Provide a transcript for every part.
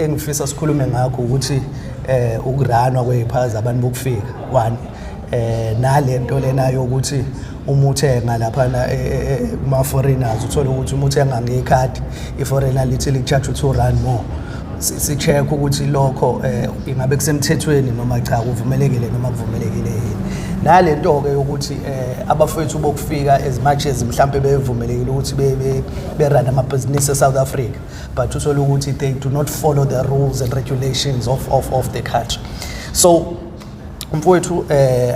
engifisa sikhulume ngakho ukuthi ukuranwa kwey'phaza abantu bokufika one nalento lena yokuthi uma uthenga laphana kuma-foreigners uthole ukuthi uma uthenga ngekhadi i-foreigner lithi li-charge u-R2 more si-check ukuthi lokho ingabe kusemthethweni noma cha kuvumelekile noma kuvumelekile yini nalento-ke yokuthi abafowethu bokufika as much as mhlampe bevumelekile ukuthi berun amabhizinisi eSouth Africa but uthole ukuthi they do not follow the rules and regulations of the country. So mfowethu,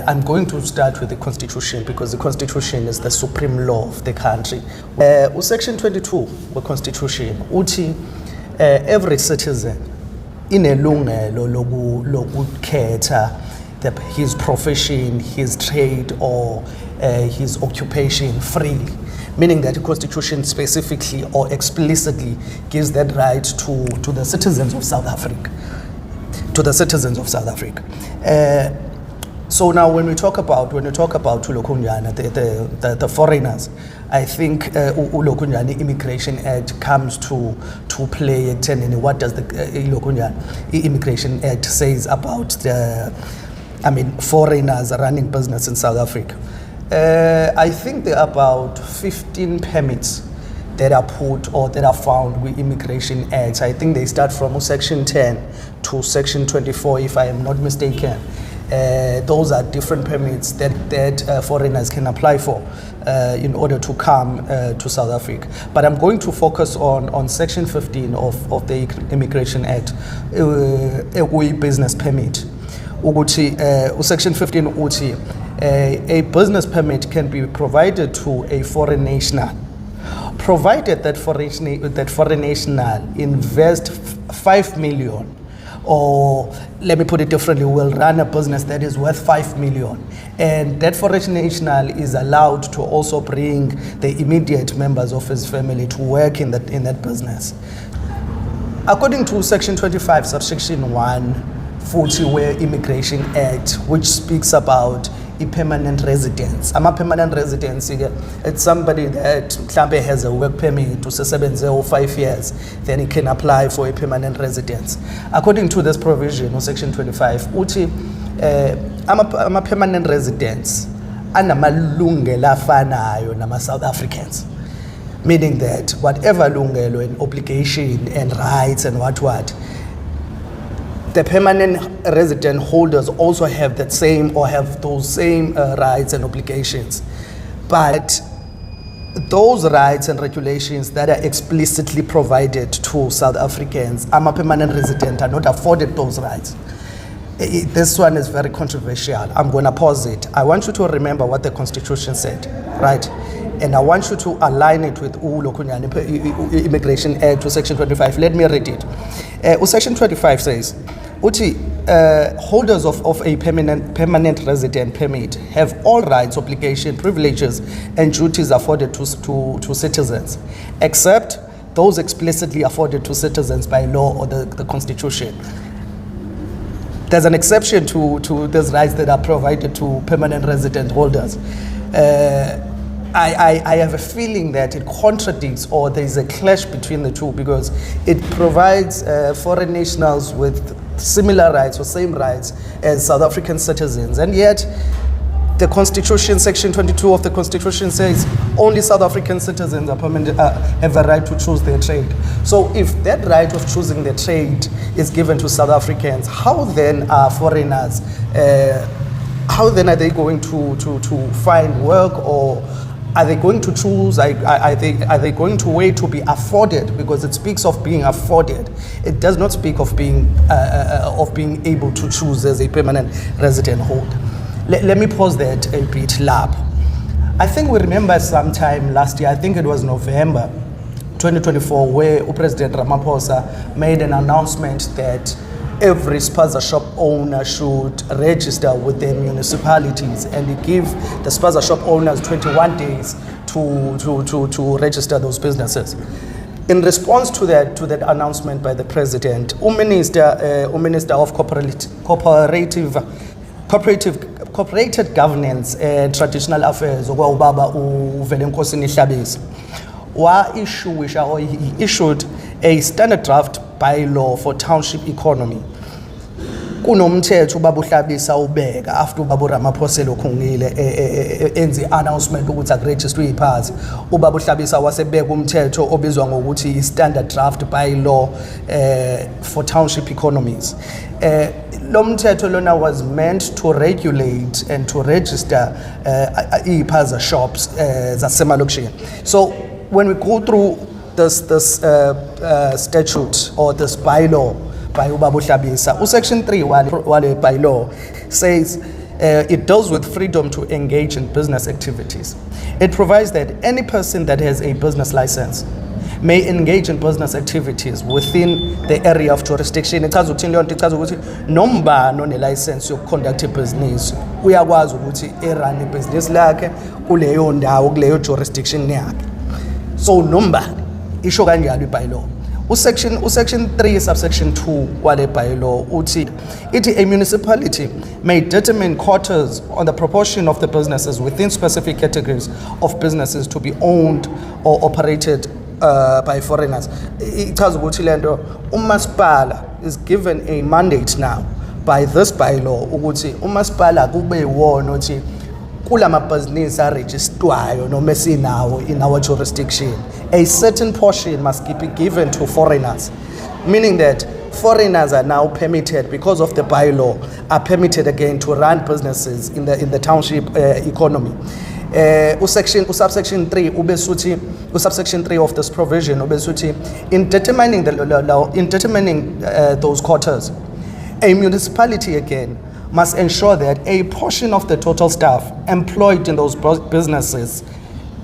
I'm going to start with the constitution because the constitution is the supreme law of the country. Section 22 the constitution uthi every citizen inelungelo lokukhetha his profession, his trade or his occupation freely, meaning that the constitution specifically or explicitly gives that right to the citizens of South Africa. So now when we talk about Ulokunyana, the foreigners, I think Ulokunyana Immigration Act comes to play at 10. And what does the Ulokunyana Immigration Act says about foreigners running business in South Africa? I think there are about 15 permits that are put or that are found with Immigration Acts. I think they start from Section 10 to Section 24, if I am not mistaken. Those are different permits that foreigners can apply for in order to come to South Africa. But I'm going to focus on Section 15 of the Immigration Act, a business permit. Section 15 uthi a business permit can be provided to a foreign national, provided that foreign national invest 5 million, or let me put it differently, will run a business that is worth 5 million, and that foreign national is allowed to also bring the immediate members of his family to work in that business. According to Section 25, subsection 1, 40 where Immigration Act, which speaks about a permanent residence. I'm a permanent residence. It's somebody that has a work permit to 5 years, then he can apply for a permanent residence. According to this provision of Section 25, I'm a permanent residence and I'm a lungela fanayo nama South Africans. Meaning that whatever lungelo and obligation and rights and what, the permanent resident holders also have that same or have those same rights and obligations. But those rights and regulations that are explicitly provided to South Africans, I'm a permanent resident, are not afforded those rights. This one is very controversial. I'm going to pause it. I want you to remember what the Constitution said, right? And I want you to align it with Immigration Act to Section 25. Let me read it. Section 25 says, holders of a permanent resident permit have all rights, obligations, privileges, and duties afforded to citizens, except those explicitly afforded to citizens by law or the Constitution. There's an exception to these rights that are provided to permanent resident holders. I have a feeling that it contradicts or there is a clash between the two, because it provides foreign nationals with similar rights or same rights as South African citizens, and yet the Constitution, Section 22 of the Constitution says only South African citizens have a right to choose their trade. So if that right of choosing their trade is given to South Africans, how then are foreigners, how then are they going to find work, or are they going to choose? Are they going to wait to be afforded? Because it speaks of being afforded. It does not speak of being able to choose as a permanent resident holder. Let me pause that a bit, Lab. I think we remember sometime last year, I think it was November 2024, where President Ramaphosa made an announcement that every Spaza shop owner should register with their municipalities, and he gave the Spaza shop owners 21 days to register those businesses. In response to that announcement by the president, Minister of Cooperative Governance and Traditional Affairs, he issued a standard draft bylaw for township economy. Kunomthetho ubaba uhlabisa ubeka after ubaba Ramaphosa lokhungile enze announcement ukuthi akuregister iphathi. Ubaba uhlabisa wasebeka umthetho obizwa ngokuthi i-standard draft bylaw for township economies. Lo mthetho lona was meant to regulate and to register iphaza shops zasemalokishini. So when we go through this statute or this bylaw by Ubaba Uhlabisa, Section 3 wale bylaw says it deals with freedom to engage in business activities. It provides that any person that has a business license may engage in business activities within the area of jurisdiction. Ichaza ukuthi leyo nto ichaza ukuthi nombani one-license yokuconduct ibhizinisi uyakwazi ukuthi erun ibhizinisi lakhe kuleyo ndawo kuleyo jurisdiction yakhe. So nombani isho kanjalo ibylaw. Section 3 subsection 2 wale bylaw uthi a municipality may determine quotas on the proportion of the businesses within specific categories of businesses to be owned or operated by foreigners. Ichaza ukuthi lento umasipala is given a mandate now by this bylaw ukuthi umasipala kube wona uthi kulama business registered noma esinawo in our jurisdiction, a certain portion must be given to foreigners, meaning that foreigners are now permitted, because of the bylaw, are permitted again to run businesses in the township economy. Subsection 3 subsection 3 of this provision in determining those quotas, a municipality again must ensure that a portion of the total staff employed in those businesses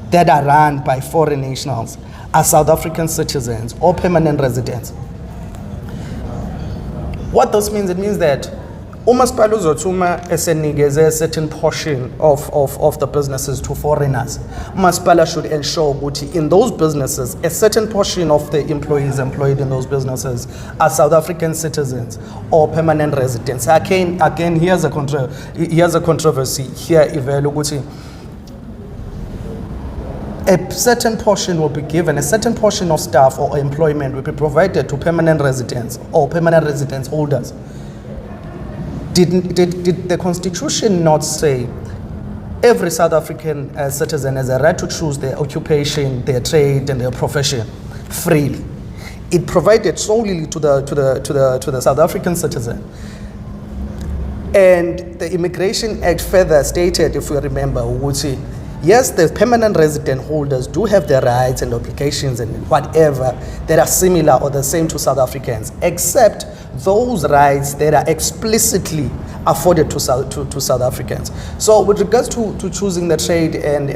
that are run by foreign nationals are South African citizens or permanent residents. What this means, it means that umasipala uzothuma esenikeze a certain portion of the businesses to foreigners. Umasipala should ensure ukuthi in those businesses a certain portion of the employees employed in those businesses are South African citizens or permanent residents. Again, here's a controversy here ivela ukuthi a certain portion will be given, a certain portion of staff or employment will be provided to permanent residents or permanent residence holders. Did the Constitution not say every South African citizen has a right to choose their occupation, their trade, and their profession freely? It provided solely to the South African citizen. And the Immigration Act further stated, if you remember, would say, yes, the permanent resident holders do have their rights and obligations and whatever that are similar or the same to South Africans, except those rights that are explicitly afforded to South Africans. So with regards to choosing the trade and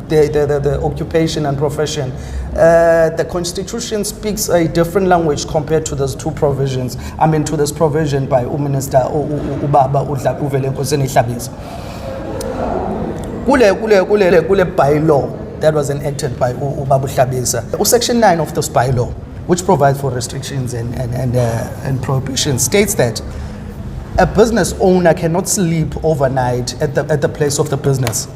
the occupation and profession, the Constitution speaks a different language compared to those two provisions. I mean, to this provision by Minister Ubaba Uvelenkosini Hlabisa. Kule bylaw that was enacted by Ubaba Hlabisa. Section 9 of this bylaw, which provides for restrictions and prohibitions, states that a business owner cannot sleep overnight at the place of the business.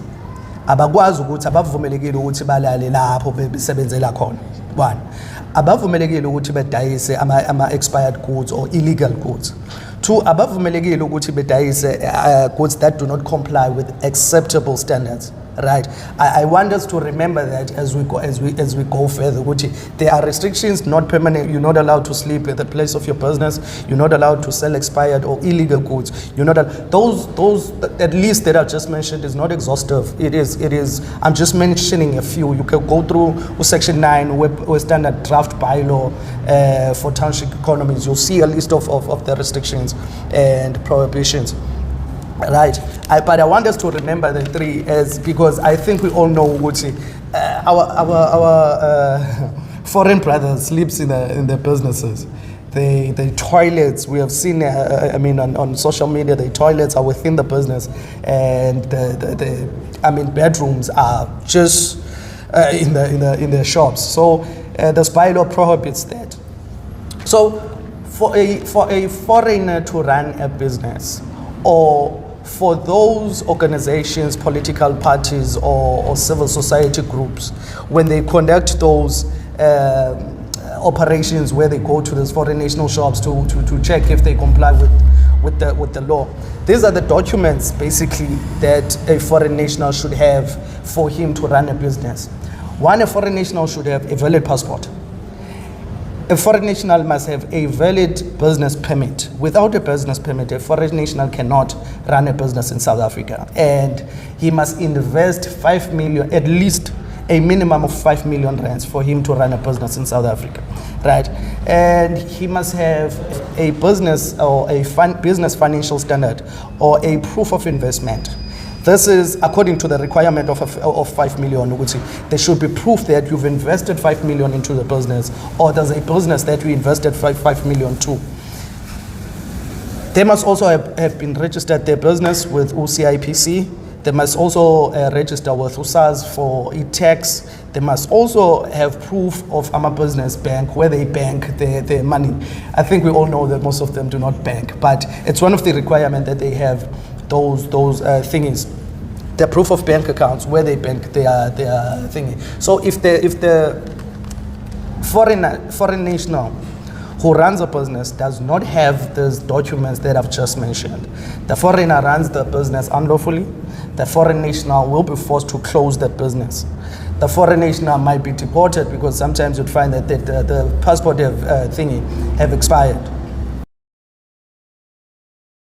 Abakwazi ukuthi abavumelekile ukuthi balale lapho besebenzela khona. 1. Abavumelekile ukuthi bedayise ama expired goods or illegal goods. 2. Abavumelekile ukuthi bedayise goods that do not comply with acceptable standards. Right. I want us to remember that as we go further. There are restrictions, not permanent. You're not allowed to sleep at the place of your business. You're not allowed to sell expired or illegal goods. You're not those at least that I just mentioned is not exhaustive. It is. I'm just mentioning a few. You can go through Section 9, where standard draft bylaw for township economies. You'll see a list of the restrictions and prohibitions. Right, but I want us to remember the 3 as because I think we all know what our foreign brothers sleeps in the businesses. The toilets we have seen. I mean, on social media, the toilets are within the business, and the bedrooms are just in the shops. So the bylaw prohibits that. So for a foreigner to run a business, or for those organizations, political parties, or civil society groups, when they conduct those operations where they go to these foreign national shops to check if they comply with the law. These are the documents basically that a foreign national should have for him to run a business. One, a foreign national should have a valid passport. A foreign national must have a valid business permit. Without a business permit, a foreign national cannot run a business in South Africa. And he must invest 5 million, at least a minimum of 5 million rands for him to run a business in South Africa, right? And he must have a business or a business financial standard or a proof of investment. This is according to the requirement of 5 million, which there should be proof that you've invested 5 million into the business, or there's a business that you invested 5 million to. They must also have been registered their business with UCIPC. They must also register with USAS for e-tax. They must also have proof of a business bank where they bank their money. I think we all know that most of them do not bank, but it's one of the requirements that they have those thingies, the proof of bank accounts where they bank their thingy. So if the foreign national who runs a business does not have those documents that I've just mentioned, the foreigner runs the business unlawfully, the foreign national will be forced to close that business. The foreign national might be deported because sometimes you'd find that the passport have expired.